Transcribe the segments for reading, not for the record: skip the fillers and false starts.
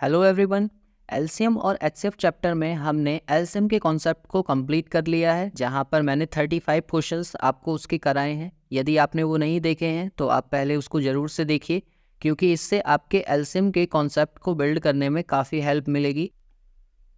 Hello everyone. LCM और HCF chapter में हमने एलसीएम के कॉन्सेप्ट को कंप्लीट कर लिया है, जहां पर मैंने 35 क्वेश्चंस आपको उसके कराए हैं। यदि आपने वो नहीं देखे हैं तो आप पहले उसको ज़रूर से देखिए, क्योंकि इससे आपके एलसीएम के कॉन्सेप्ट को बिल्ड करने में काफ़ी हेल्प मिलेगी।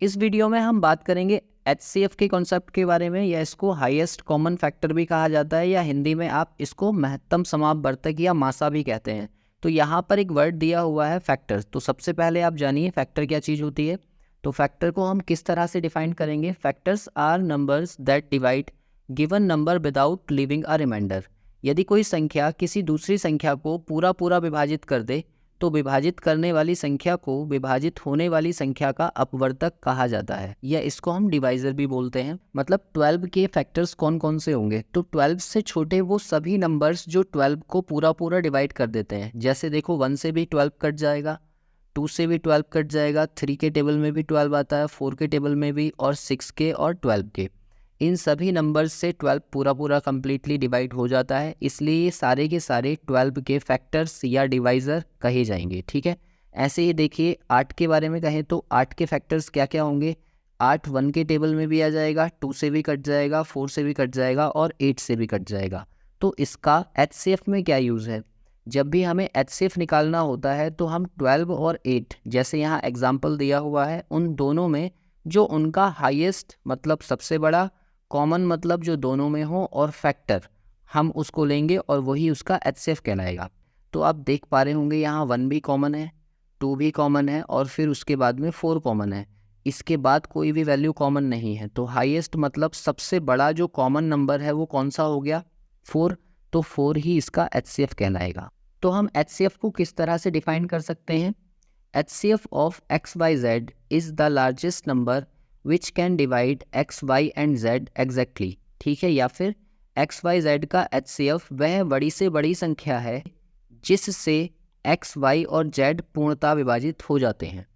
इस वीडियो में हम बात करेंगे एचसीएफ के कॉन्सेप्ट के बारे में, या इसको हाईएस्ट कॉमन फैक्टर भी कहा जाता है, या हिंदी में आप इसको महत्तम समापवर्तक या मासा भी कहते हैं। तो यहाँ पर एक वर्ड दिया हुआ है फैक्टर। तो सबसे पहले आप जानिए फैक्टर क्या चीज़ होती है। तो फैक्टर को हम किस तरह से डिफाइन करेंगे। Factors are numbers that divide given number without leaving a reminder. यदि कोई संख्या किसी दूसरी संख्या को पूरा पूरा विभाजित कर दे तो विभाजित करने वाली संख्या को विभाजित होने वाली संख्या का अपवर्तक कहा जाता है, या इसको हम डिवाइजर भी बोलते हैं। मतलब 12 के फैक्टर्स कौन कौन से होंगे, तो 12 से छोटे वो सभी नंबर्स जो 12 को पूरा पूरा डिवाइड कर देते हैं। जैसे देखो 1 से भी 12 कट जाएगा, 2 से भी 12 कट जाएगा, 3 के टेबल में भी 12 आता है, 4 के टेबल में भी, और 6 के और 12 के। इन सभी नंबर्स से 12 पूरा पूरा कम्प्लीटली डिवाइड हो जाता है, इसलिए ये सारे के सारे 12 के फैक्टर्स या डिवाइज़र कहे जाएंगे। ठीक है। ऐसे ही देखिए 8 के बारे में कहें तो 8 के फैक्टर्स क्या क्या होंगे। 8 1 के टेबल में भी आ जाएगा, 2 से भी कट जाएगा, 4 से भी कट जाएगा, और 8 से भी कट जाएगा। तो इसका एचसीएफ में क्या यूज़ है। जब भी हमें एचसीएफ निकालना होता है तो हम 12 और 8, जैसे यहाँ एग्जाम्पल दिया हुआ है, उन दोनों में जो उनका हाईएस्ट मतलब सबसे बड़ा, कॉमन मतलब जो दोनों में हो, और फैक्टर हम उसको लेंगे और वही उसका एचसीएफ कहलाएगा। तो आप देख पा रहे होंगे यहाँ 1 भी कॉमन है, 2 भी कॉमन है, और फिर उसके बाद में 4 कॉमन है। इसके बाद कोई भी वैल्यू कॉमन नहीं है। तो हाईएस्ट मतलब सबसे बड़ा जो कॉमन नंबर है वो कौन सा हो गया, 4। तो 4 ही इसका एचसीएफ कहलाएगा। तो हम एचसीएफ को किस तरह से डिफाइन कर सकते हैं। HCF of x, y, z is the largest number which can divide x, y and z exactly। ठीक है। या फिर x, y, z का HCF वह बड़ी से बड़ी संख्या है जिससे x, y और z पूर्णतः विभाजित हो जाते हैं।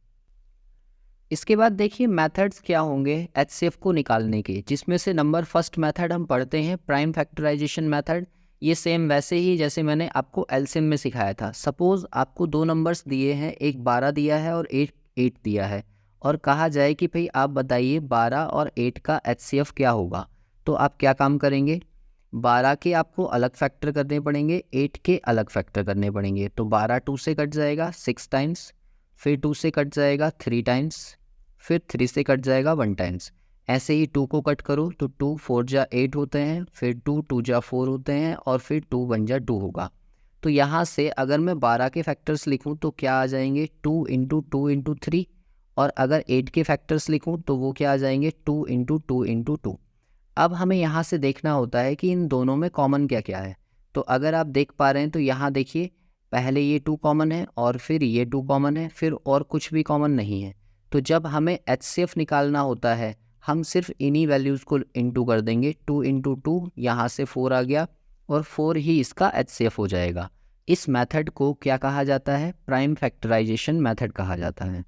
इसके बाद देखिए मेथड्स क्या होंगे HCF को निकालने के, जिसमें से नंबर फर्स्ट मेथड हम पढ़ते हैं प्राइम फैक्टराइजेशन मेथड। ये सेम वैसे ही जैसे मैंने आपको एलसीएम में सिखाया था। सपोज आपको दो नंबर्स दिए हैं, एक 12 दिया है और एक 8 दिया है, और कहा जाए कि भाई आप बताइए 12 और 8 का HCF क्या होगा। तो आप क्या काम करेंगे, 12 के आपको अलग फैक्टर करने पड़ेंगे, 8 के अलग फैक्टर करने पड़ेंगे। तो 12 2 से कट जाएगा 6 टाइम्स, फिर 2 से कट जाएगा 3 टाइम्स, फिर 3 से कट जाएगा 1 टाइम्स। ऐसे ही 2 को कट करो तो 2 4 जा 8 होते हैं, फिर 2 2 जा 4 होते हैं, और फिर 2 1 जा 2 होगा। तो यहाँ से अगर मैं 12 के फैक्टर्स लिखूँ तो क्या आ जाएंगे 2 इंटू 2 इंटू 3, और अगर 8 के फैक्टर्स लिखूँ तो वो क्या आ जाएंगे 2 इंटू 2 इंटू 2। अब हमें यहाँ से देखना होता है कि इन दोनों में कॉमन क्या क्या है। तो अगर आप देख पा रहे हैं तो यहाँ देखिए पहले ये 2 कॉमन है, और फिर ये 2 कॉमन है, फिर और कुछ भी कॉमन नहीं है। तो जब हमें HCF निकालना होता है हम सिर्फ इन्हीं वैल्यूज़ को इंटू कर देंगे। 2 इंटू 2 यहाँ से 4 आ गया, और 4 ही इसका HCF हो जाएगा। इस मेथड को क्या कहा जाता है, प्राइम फैक्टराइजेशन मेथड कहा जाता है।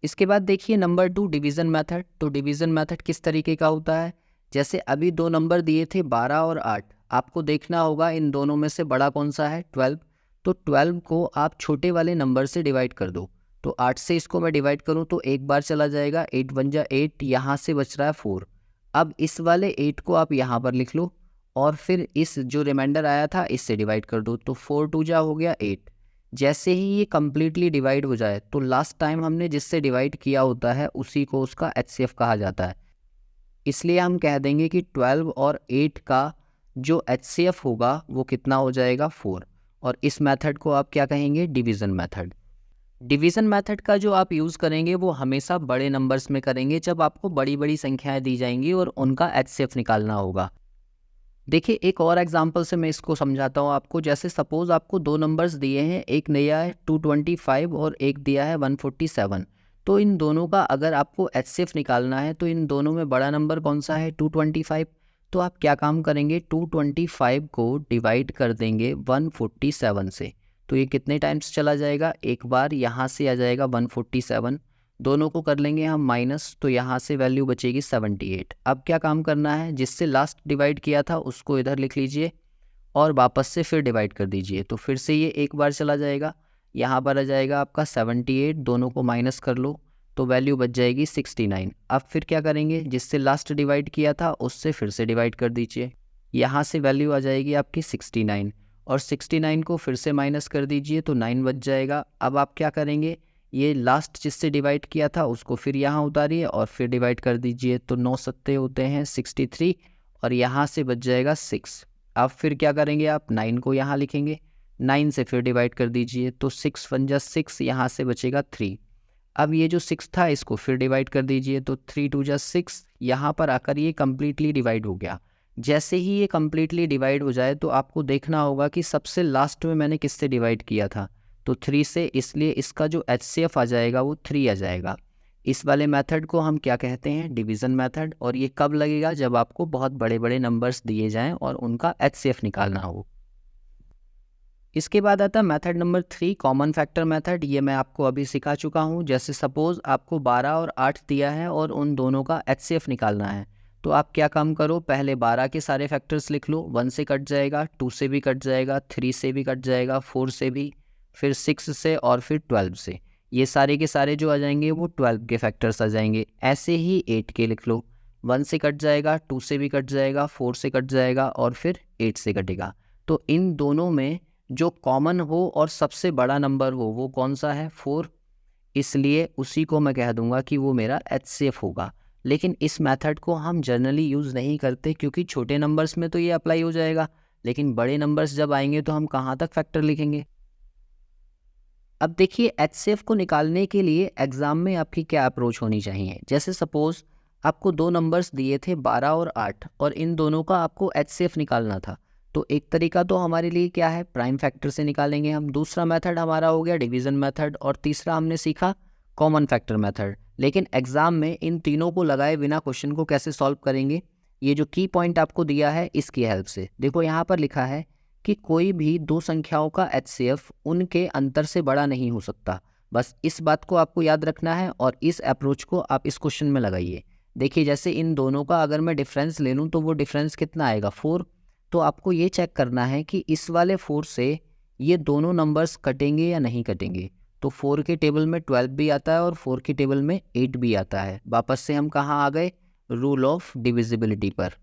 इसके बाद देखिए नंबर 2 डिवीज़न मेथड। तो डिवीज़न मेथड किस तरीके का होता है, जैसे अभी दो नंबर दिए थे 12 और 8, आपको देखना होगा इन दोनों में से बड़ा कौन सा है 12। तो 12 को आप छोटे वाले नंबर से डिवाइड कर दो। तो 8 से इसको मैं डिवाइड करूं तो एक बार चला जाएगा, 8 1 जा 8, यहाँ से बच रहा है 4। अब इस वाले 8 को आप यहाँ पर लिख लो, और फिर इस जो रिमाइंडर आया था इससे डिवाइड कर दो। तो 4 2 जा हो गया 8। जैसे ही ये कम्प्लीटली डिवाइड हो जाए तो लास्ट टाइम हमने जिससे डिवाइड किया होता है उसी को उसका HCF कहा जाता है। इसलिए हम कह देंगे कि 12 और 8 का जो HCF होगा वो कितना हो जाएगा 4। और इस मेथड को आप क्या कहेंगे, डिवीज़न मेथड। डिवीज़न मेथड का जो आप यूज़ करेंगे वो हमेशा बड़े नंबर्स में करेंगे, जब आपको बड़ी बड़ी संख्याएं दी जाएंगी और उनका HCF निकालना होगा। देखिए एक और एग्जांपल से मैं इसको समझाता हूँ आपको। जैसे सपोज आपको दो नंबर्स दिए हैं, एक दिया है 225 और एक दिया है 147। तो इन दोनों का अगर आपको HCF निकालना है तो इन दोनों में बड़ा नंबर कौन सा है 225। तो आप क्या काम करेंगे, 225 को डिवाइड कर देंगे 147 से। तो ये कितने टाइम्स चला जाएगा, एक बार यहाँ से आ जाएगा 147, दोनों को कर लेंगे हम माइनस, तो यहाँ से वैल्यू बचेगी 78। अब क्या काम करना है, जिससे लास्ट डिवाइड किया था उसको इधर लिख लीजिए और वापस से फिर डिवाइड कर दीजिए। तो फिर से ये एक बार चला जाएगा, यहाँ पर आ जाएगा आपका 78, दोनों को माइनस कर लो तो वैल्यू बच जाएगी 69। अब फिर क्या करेंगे, जिससे लास्ट डिवाइड किया था उससे फिर से डिवाइड कर दीजिए, यहाँ से वैल्यू आ जाएगी आपकी 69 और 69 को फिर से माइनस कर दीजिए तो 9 बच जाएगा। अब आप क्या करेंगे, ये लास्ट जिससे डिवाइड किया था उसको फिर यहाँ उतारिए और फिर डिवाइड कर दीजिए तो 9 सत्ते होते हैं 63 और यहाँ से बच जाएगा 6। अब फिर क्या करेंगे, आप 9 को यहाँ लिखेंगे, 9 से फिर डिवाइड कर दीजिए तो 6 × 6, यहाँ से बचेगा 3। अब ये जो 6 था इसको फिर डिवाइड कर दीजिए तो 3 × 2 = 6, यहाँ पर आकर ये कम्प्लीटली डिवाइड हो गया। जैसे ही ये कम्प्लीटली डिवाइड हो जाए तो आपको देखना होगा कि सबसे लास्ट में मैंने किससे डिवाइड किया था, तो 3 से, इसलिए इसका जो HCF आ जाएगा वो 3 आ जाएगा। इस वाले मेथड को हम क्या कहते हैं, डिवीज़न मेथड। और ये कब लगेगा, जब आपको बहुत बड़े बड़े नंबर्स दिए जाएं और उनका HCF निकालना हो। इसके बाद आता है method number 3, common factor method. ये मैं आपको अभी सिखा चुका हूँ। जैसे सपोज़ आपको 12 और 8 दिया है और उन दोनों का HCF निकालना है, तो आप क्या काम करो, पहले 12 के सारे फैक्टर्स लिख लो, 1 से कट जाएगा, 2 से भी कट जाएगा, 3 से भी कट जाएगा, 4 से भी, फिर 6 से और फिर 12 से। ये सारे के सारे जो आ जाएंगे वो 12 के फैक्टर्स आ जाएंगे। ऐसे ही 8 के लिख लो, 1 से कट जाएगा, 2 से भी कट जाएगा, 4 से कट जाएगा और फिर 8 से कटेगा। तो इन दोनों में जो कॉमन हो और सबसे बड़ा नंबर हो वो कौन सा है, 4, इसलिए उसी को मैं कह दूंगा कि वो मेरा HCF होगा। लेकिन इस मेथड को हम जनरली यूज़ नहीं करते क्योंकि छोटे नंबर्स में तो ये अप्लाई हो जाएगा, लेकिन बड़े नंबर्स जब आएंगे तो हम कहाँ तक फैक्टर लिखेंगे। अब देखिए HCF को निकालने के लिए एग्ज़ाम में आपकी क्या अप्रोच होनी चाहिए। जैसे सपोज़ आपको 2 नंबर्स दिए थे 12 और 8 और इन दोनों का आपको HCF निकालना था, तो एक तरीका तो हमारे लिए क्या है, प्राइम फैक्टर से निकालेंगे हम। दूसरा मेथड हमारा हो गया डिवीज़न मेथड और तीसरा हमने सीखा कॉमन फैक्टर मेथड। लेकिन एग्ज़ाम में इन तीनों को लगाए बिना क्वेश्चन को कैसे सॉल्व करेंगे, ये जो की पॉइंट आपको दिया है इसकी हेल्प से। देखो यहाँ पर लिखा है कि कोई भी 2 संख्याओं का HCF उनके अंतर से बड़ा नहीं हो सकता। बस इस बात को आपको याद रखना है और इस अप्रोच को आप इस क्वेश्चन में लगाइए। देखिए जैसे इन दोनों का अगर मैं डिफरेंस ले लूँ तो वो डिफरेंस कितना आएगा, 4। तो आपको ये चेक करना है कि इस वाले 4 से ये दोनों नंबर्स कटेंगे या नहीं कटेंगे। तो 4 के टेबल में 12 भी आता है और 4 के टेबल में 8 भी आता है। वापस से हम कहाँ आ गए, रूल ऑफ डिविजिबिलिटी पर।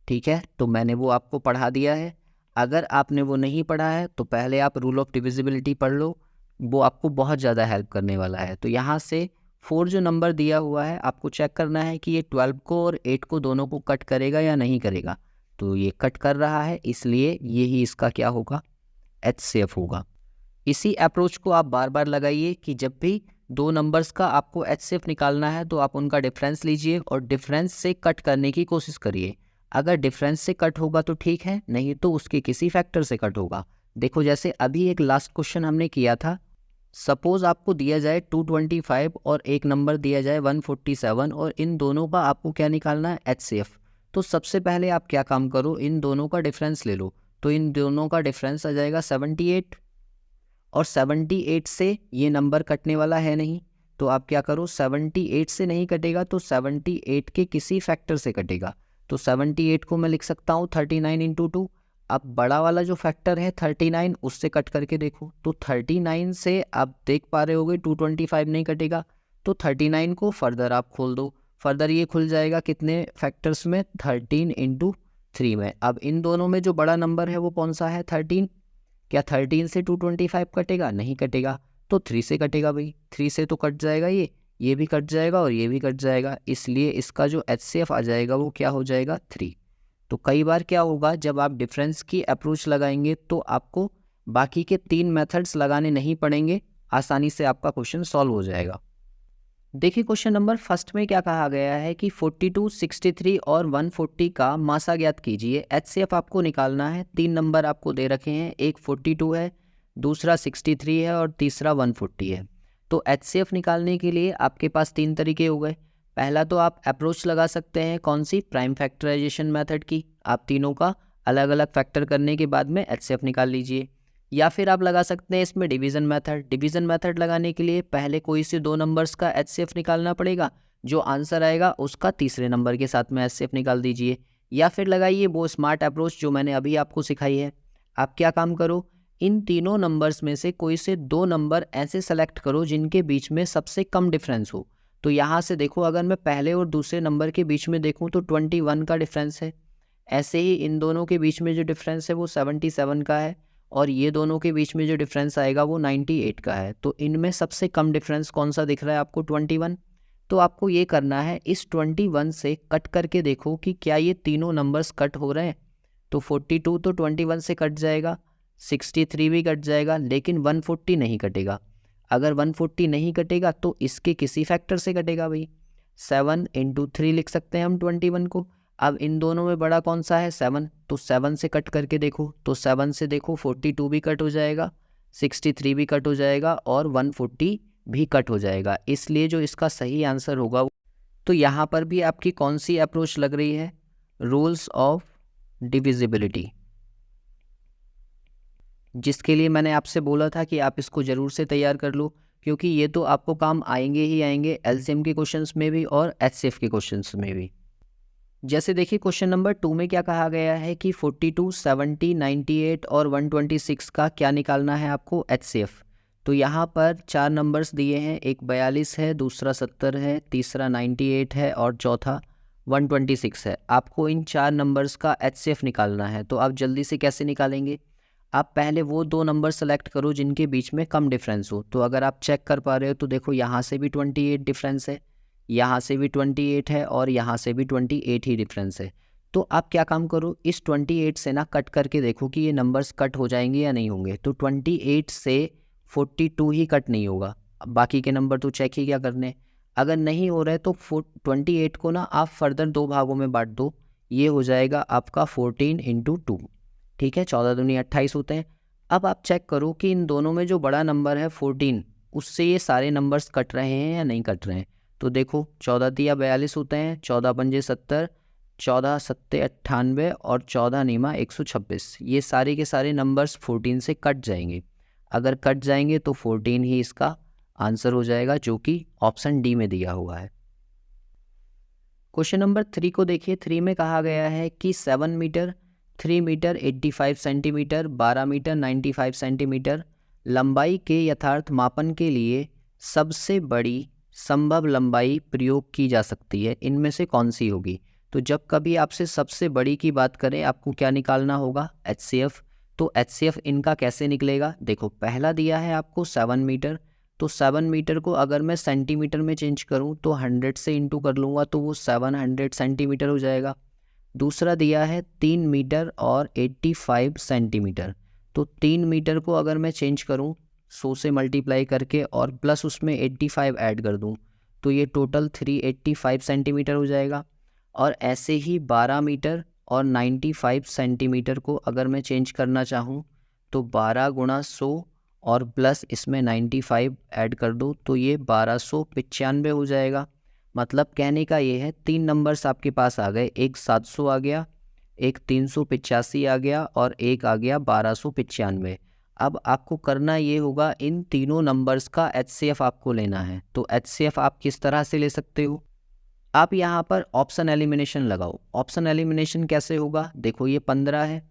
ठीक है, तो मैंने वो आपको पढ़ा दिया है। अगर आपने वो नहीं पढ़ा है तो पहले आप रूल ऑफ डिविजिबिलिटी पढ़ लो, वो आपको बहुत ज़्यादा हेल्प करने वाला है। तो यहाँ से 4 जो नंबर दिया हुआ है आपको चेक करना है कि ये 12 को और 8 को दोनों को कट करेगा या नहीं करेगा। तो ये कट कर रहा है, इसलिए यही इसका क्या होगा, HCF होगा। इसी अप्रोच को आप बार बार लगाइए कि जब भी 2 नंबर्स का आपको HCF निकालना है तो आप उनका डिफरेंस लीजिए और डिफरेंस से कट करने की कोशिश करिए। अगर डिफरेंस से कट होगा तो ठीक है, नहीं तो उसके किसी फैक्टर से कट होगा। देखो जैसे अभी एक लास्ट क्वेश्चन हमने किया था, सपोज आपको दिया जाए 225 और एक नंबर दिया जाए 147 और इन दोनों का आपको क्या निकालना है, HCF। तो सबसे पहले आप क्या काम करो, इन दोनों का डिफरेंस ले लो। तो इन दोनों का डिफरेंस आ जाएगा 78 और 78 से ये नंबर कटने वाला है नहीं, तो आप क्या करो, 78 से नहीं कटेगा तो 78 के किसी फैक्टर से कटेगा। तो 78 को मैं लिख सकता हूँ 39 × 2। अब बड़ा वाला जो फैक्टर है 39 उससे कट करके देखो, तो 39 से आप देख पा रहे होगे 225 नहीं कटेगा, तो 39 को फर्दर आप खोल दो। फर्दर ये खुल जाएगा कितने फैक्टर्स में, 13 × 3 में। अब इन दोनों में जो बड़ा नंबर है वो कौन सा है, 13। क्या 13 से 225 कटेगा, नहीं कटेगा, तो 3 से कटेगा भाई। 3 से तो कट जाएगा, ये भी कट जाएगा और ये भी कट जाएगा, इसलिए इसका जो HCF आ जाएगा वो क्या हो जाएगा, 3। तो कई बार क्या होगा, जब आप डिफरेंस की अप्रोच लगाएंगे तो आपको बाकी के 3 मेथड्स लगाने नहीं पड़ेंगे, आसानी से आपका क्वेश्चन सॉल्व हो जाएगा। देखिए क्वेश्चन नंबर फर्स्ट में क्या कहा गया है कि 42, 63 और 140 का मासा ज्ञात कीजिए। HCF आपको निकालना है। 3 नंबर आपको दे रखे हैं, एक 42 है, दूसरा 63 है और तीसरा 140 है। तो HCF निकालने के लिए आपके पास 3 तरीके हो गए। पहला तो आप अप्रोच लगा सकते हैं, कौन सी, प्राइम फैक्टराइजेशन मेथड की। आप तीनों का अलग अलग फैक्टर करने के बाद में HCF निकाल लीजिए। या फिर आप लगा सकते हैं इसमें डिवीज़न मेथड। डिवीज़न मेथड लगाने के लिए पहले कोई से 2 नंबर्स का HCF निकालना पड़ेगा, जो आंसर आएगा उसका तीसरे नंबर के साथ में HCF निकाल दीजिए। या फिर लगाइए वो स्मार्ट अप्रोच जो मैंने अभी आपको सिखाई है। आप क्या काम करो, इन तीनों नंबर्स में से कोई से दो नंबर ऐसे सेलेक्ट करो जिनके बीच में सबसे कम डिफरेंस हो। तो यहाँ से देखो, अगर मैं पहले और दूसरे नंबर के बीच में देखूँ तो 21 का डिफरेंस है। ऐसे ही इन दोनों के बीच में जो डिफरेंस है वो 77 का है, और ये दोनों के बीच में जो डिफरेंस आएगा वो 98 का है। तो इनमें सबसे कम डिफरेंस कौन सा दिख रहा है आपको? 21। तो आपको ये करना है, इस 21 से कट करके देखो कि क्या ये तीनों नंबर्स कट हो रहे हैं। तो 42 तो 21 से कट जाएगा, 63 भी कट जाएगा, लेकिन 140 नहीं कटेगा। अगर 140 नहीं कटेगा तो इसके किसी फैक्टर से कटेगा भाई। 7 × 3 लिख सकते हैं हम 21 को। अब इन दोनों में बड़ा कौन सा है? 7। तो 7 से कट करके देखो, तो 7 से देखो 42 भी कट हो जाएगा, 63 भी कट हो जाएगा, और 140 भी कट हो जाएगा। इसलिए जो इसका सही आंसर होगा, तो यहाँ पर भी आपकी कौन सी अप्रोच लग रही है? रूल्स ऑफ डिविजिबिलिटी, जिसके लिए मैंने आपसे बोला था कि आप इसको ज़रूर से तैयार कर लो, क्योंकि ये तो आपको काम आएंगे ही आएंगे एलसीएम के क्वेश्चंस में भी और एचसीएफ के क्वेश्चंस में भी। जैसे देखिए क्वेश्चन नंबर 2 में क्या कहा गया है कि 42, 70, 98 और 126 का क्या निकालना है आपको? एचसीएफ। तो यहाँ पर 4 नंबर्स दिए हैं, एक 42 है, दूसरा 70 है, तीसरा 98 है और चौथा 126 है। आपको इन 4 नंबर्स का एचसीएफ निकालना है। तो आप जल्दी से कैसे निकालेंगे? आप पहले वो दो नंबर सेलेक्ट करो जिनके बीच में कम डिफरेंस हो। तो अगर आप चेक कर पा रहे हो तो देखो, यहाँ से भी 28 डिफरेंस है, यहाँ से भी 28 है, और यहाँ से भी 28 ही डिफरेंस है। तो आप क्या काम करो, इस 28 से ना कट करके देखो कि ये नंबर्स कट हो जाएंगे या नहीं होंगे। तो 28 से 42 ही कट नहीं होगा, बाकी के नंबर तो चेक ही क्या करने। अगर नहीं हो रहा है तो 28 को ना आप फर्दर दो भागों में बांट दो, ये हो जाएगा आपका 14 × 2। ठीक है, 14 दूनी 28 होते हैं। अब आप चेक करो कि इन दोनों में जो बड़ा नंबर है 14, उससे ये सारे नंबर्स कट रहे हैं या नहीं कट रहे हैं। तो देखो 14 तिया 42 होते हैं, 14 पंजे 70, 14 सत्ते 98 और 14 नीमा 126। ये सारे के सारे नंबर्स 14 से कट जाएंगे। अगर कट जाएंगे तो 14 ही इसका आंसर हो जाएगा, जो कि ऑप्शन डी में दिया हुआ है। क्वेश्चन नंबर 3 को देखिए। 3 में कहा गया है कि 7 metre, 3 metre 85 centimetre, 12 metre 95 centimetre लंबाई के यथार्थ मापन के लिए सबसे बड़ी संभव लंबाई प्रयोग की जा सकती है, इनमें से कौन सी होगी? तो जब कभी आपसे सबसे बड़ी की बात करें, आपको क्या निकालना होगा? एचसीएफ। तो एचसीएफ इनका कैसे निकलेगा? देखो, पहला दिया है आपको 7 मीटर, तो 7 मीटर को अगर मैं सेंटीमीटर में चेंज करूं तो 100 से इंटू कर लूँगा तो वो 700 सेंटीमीटर हो जाएगा। दूसरा दिया है 3 मीटर और 85 सेंटीमीटर, तो 3 मीटर को अगर मैं चेंज करूं 100 से मल्टीप्लाई करके और प्लस उसमें 85 ऐड कर दूं तो ये टोटल 385 सेंटीमीटर हो जाएगा। और ऐसे ही 12 मीटर और 95 सेंटीमीटर को अगर मैं चेंज करना चाहूं तो 12 × 100 और प्लस इसमें 95 ऐड कर दो तो ये 1295 हो जाएगा। मतलब कहने का ये है, 3 नंबर्स आपके पास आ गए, एक 700 आ गया, एक 385 आ गया और एक आ गया 1295। अब आपको करना ये होगा, इन तीनों नंबर्स का एचसीएफ आपको लेना है। तो एचसीएफ आप किस तरह से ले सकते हो? आप यहाँ पर ऑप्शन एलिमिनेशन लगाओ। ऑप्शन एलिमिनेशन कैसे होगा? देखो ये 15 है,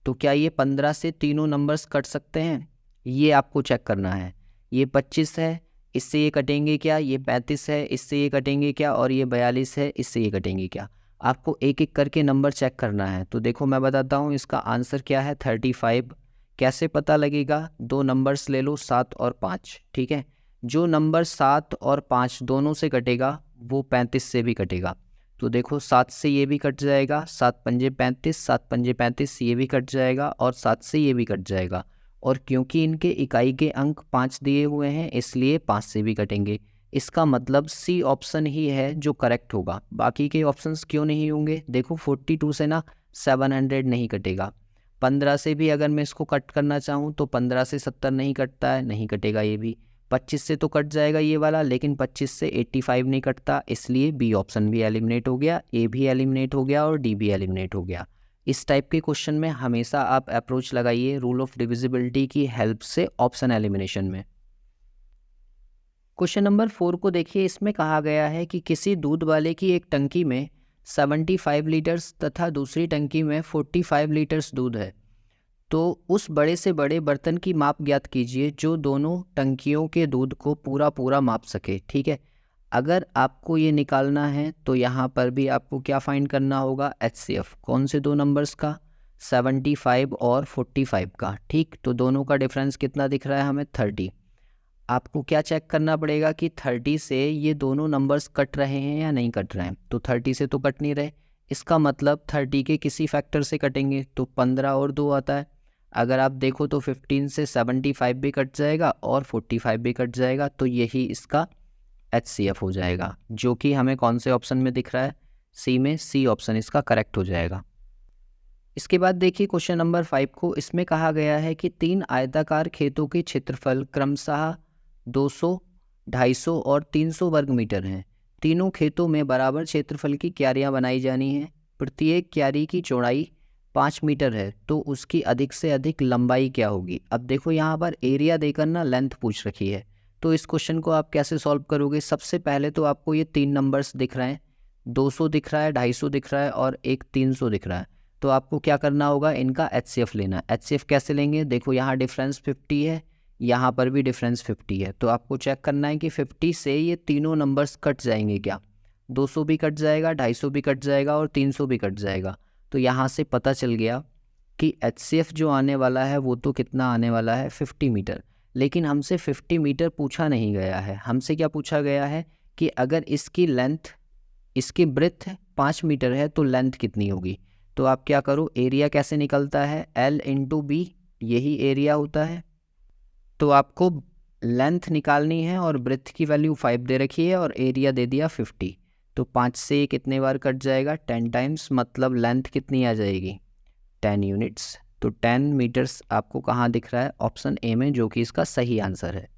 तो क्या ये 15 से तीनों नंबर्स कट सकते हैं? ये आपको चेक करना है। ये 25 है, इससे ये कटेंगे क्या? ये 35 है, इससे ये कटेंगे क्या? और ये 42 है, इससे ये कटेंगे क्या? आपको एक एक करके नंबर चेक करना है। तो देखो मैं बताता हूँ इसका आंसर क्या है, 35। कैसे पता लगेगा? दो नंबर्स ले लो, 7 और 5। ठीक है, जो नंबर 7 और 5 दोनों से कटेगा वो 35 से भी कटेगा। तो देखो 7 से ये भी कट जाएगा, 7 पंजे 35, 7 पंजे 35, ये भी कट जाएगा और 7 से ये भी कट जाएगा। और क्योंकि इनके इकाई के अंक 5 दिए हुए हैं इसलिए 5 से भी कटेंगे। इसका मतलब सी ऑप्शन ही है जो करेक्ट होगा। बाकी के ऑप्शंस क्यों नहीं होंगे? देखो 42 से ना 700 नहीं कटेगा। 15 से भी अगर मैं इसको कट करना चाहूँ तो 15 से 70 नहीं कटता है, नहीं कटेगा ये भी। 25 से तो कट जाएगा ये वाला, लेकिन 25 से 85 नहीं कटता, इसलिए बी ऑप्शन भी एलिमिनेट हो गया, ए भी एलिमिनेट हो गया और डी भी एलिमिनेट हो गया। इस टाइप के क्वेश्चन में हमेशा आप अप्रोच लगाइए रूल ऑफ डिविजिबिलिटी की हेल्प से ऑप्शन एलिमिनेशन में। क्वेश्चन नंबर 4 को देखिए। इसमें कहा गया है कि किसी दूध वाले की एक टंकी में 75 लीटर्स तथा दूसरी टंकी में 45 लीटर्स दूध है, तो उस बड़े से बड़े बर्तन की माप ज्ञात कीजिए जो दोनों टंकियों के दूध को पूरा पूरा माप सके। ठीक है, अगर आपको ये निकालना है तो यहाँ पर भी आपको क्या फाइंड करना होगा, HCF। कौन से दो नंबर्स का, 75 और 45 का। ठीक, तो दोनों का डिफरेंस कितना दिख रहा है हमें, 30। आपको क्या चेक करना पड़ेगा कि 30 से ये दोनों नंबर्स कट रहे हैं या नहीं कट रहे हैं। तो 30 से तो कट नहीं रहे, इसका मतलब 30 के किसी फैक्टर से कटेंगे, तो 15 और 2 आता है। अगर आप देखो तो 15 से 75 भी कट जाएगा और 45 भी कट जाएगा, तो यही इसका HCF हो जाएगा, जो कि हमें कौन से ऑप्शन में दिख रहा है, सी में। सी ऑप्शन इसका करेक्ट हो जाएगा। इसके बाद देखिए क्वेश्चन नंबर 5 को। इसमें कहा गया है कि 3 आयताकार खेतों के क्षेत्रफल क्रमशः 200, 250 और 300 वर्ग मीटर हैं। तीनों खेतों में बराबर क्षेत्रफल की क्यारियां बनाई जानी हैं। प्रत्येक क्यारी की चौड़ाई 5 मीटर है, तो उसकी अधिक से अधिक लंबाई क्या होगी। अब देखो यहाँ पर एरिया देकर ना लेंथ पूछ रखी है, तो इस क्वेश्चन को आप कैसे सॉल्व करोगे। सबसे पहले तो आपको ये 3 नंबर्स दिख रहे हैं, 200 दिख रहा है, 250 दिख रहा है और एक 300 दिख रहा है। तो आपको क्या करना होगा, इनका HCF लेना है। HCF कैसे लेंगे, देखो यहाँ डिफरेंस 50 है, यहाँ पर भी डिफरेंस 50 है, तो आपको चेक करना है कि 50 से ये तीनों नंबर्स कट जाएंगे क्या। 200 भी कट जाएगा, 250 भी कट जाएगा और 300 भी कट जाएगा। तो यहाँ से पता चल गया कि HCF जो आने वाला है वो तो कितना आने वाला है, 50 मीटर। लेकिन हमसे 50 मीटर पूछा नहीं गया है, हमसे क्या पूछा गया है कि अगर इसकी लेंथ, इसकी ब्रेथ 5 मीटर है तो लेंथ कितनी होगी। तो आप क्या करो, एरिया कैसे निकलता है, L इंटू बी, यही एरिया होता है। तो आपको लेंथ निकालनी है और ब्रेथ की वैल्यू 5 दे रखी है और एरिया दे दिया 50। तो 5 से कितने बार कट जाएगा, 10 टाइम्स, मतलब लेंथ कितनी आ जाएगी, 10 यूनिट्स। तो 10 मीटर्स आपको कहाँ दिख रहा है, ऑप्शन ए में, जो कि इसका सही आंसर है।